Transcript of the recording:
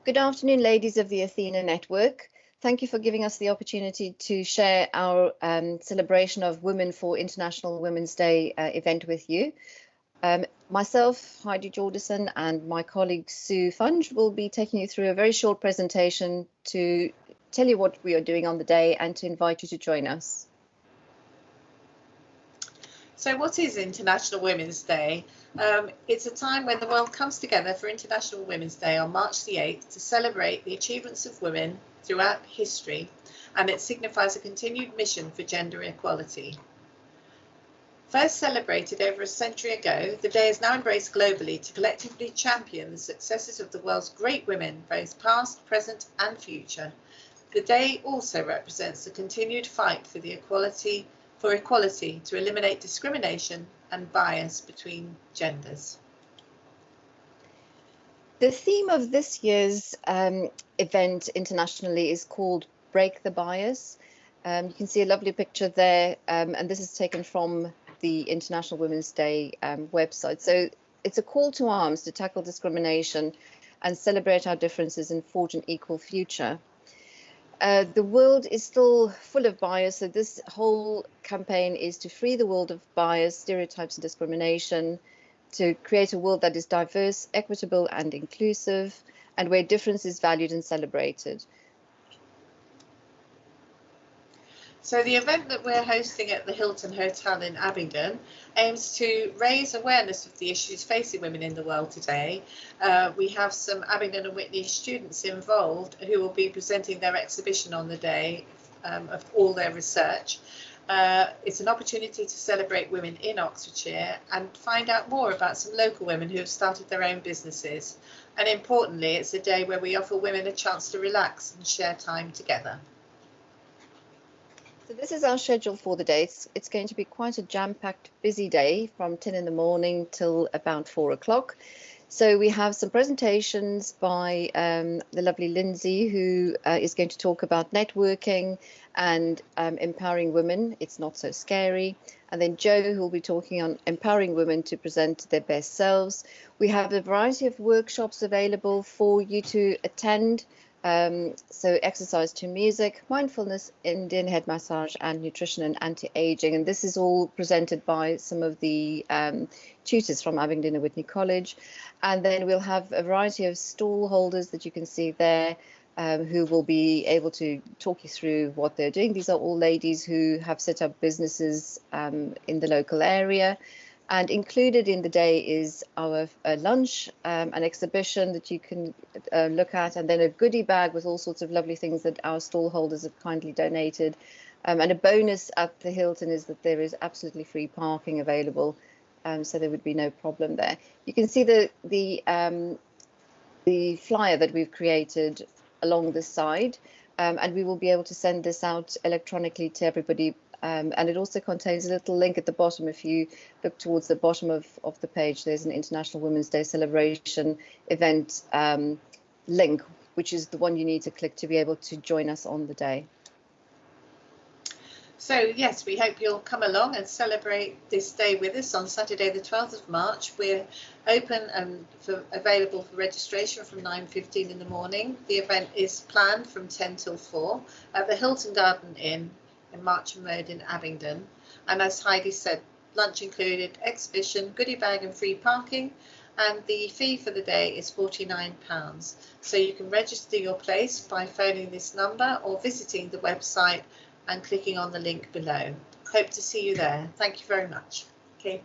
Good afternoon, ladies of the Athena Network. Thank you for giving us the opportunity to share our celebration of Women for International Women's Day event with you. Myself, Heidi Jordison, and my colleague Sue Funge will be taking you through a very short presentation to tell you what we are doing on the day and to invite you to join us. So what is International Women's Day? It's a time when the world comes together for International Women's Day on March the 8th to celebrate the achievements of women throughout history, and it signifies a continued mission for gender equality. First celebrated over a century ago, the day is now embraced globally to collectively champion the successes of the world's great women, both past, present and future. The day also represents the continued fight for equality to eliminate discrimination and bias between genders. The theme of this year's event internationally is called Break the Bias. You can see a lovely picture there, and this is taken from the International Women's Day website. So it's a call to arms to tackle discrimination and celebrate our differences and forge an equal future. The world is still full of bias, so this whole campaign is to free the world of bias, stereotypes and discrimination, to create a world that is diverse, equitable and inclusive, and where difference is valued and celebrated. So the event that we're hosting at the Hilton Hotel in Abingdon aims to raise awareness of the issues facing women in the world today. We have some Abingdon and Whitney students involved who will be presenting their exhibition on the day of all their research. It's an opportunity to celebrate women in Oxfordshire and find out more about some local women who have started their own businesses. And importantly, it's a day where we offer women a chance to relax and share time together. So this is our schedule for the day. It's going to be quite a jam-packed, busy day from 10 in the morning till about 4 o'clock. So we have some presentations by the lovely Lindsay, who is going to talk about networking and empowering women. It's not so scary. And then Joe, who will be talking on empowering women to present their best selves. We have a variety of workshops available for you to attend. So exercise to music, mindfulness, Indian head massage and nutrition and anti-aging. And this is all presented by some of the tutors from Abingdon and Whitney College. And then we'll have a variety of stall holders that you can see there who will be able to talk you through what they're doing. These are all ladies who have set up businesses in the local area. And included in the day is our lunch, an exhibition that you can look at, and then a goodie bag with all sorts of lovely things that our stall holders have kindly donated. And a bonus at the Hilton is that there is absolutely free parking available, so there would be no problem there. You can see the flyer that we've created along the side, and we will be able to send this out electronically to everybody. And it also contains a little link at the bottom. If you look towards the bottom of the page, there's an International Women's Day celebration event link, which is the one you need to click to be able to join us on the day. So yes, we hope you'll come along and celebrate this day with us on Saturday the 12th of March. We're open and available for registration from 9:15 in the morning. The event is planned from 10 till 4 at the Hilton Garden Inn in Marcham Road in Abingdon. And as Heidi said, lunch included, exhibition, goodie bag and free parking. And the fee for the day is £49. So you can register your place by phoning this number or visiting the website and clicking on the link below. Hope to see you there. Thank you very much. Okay.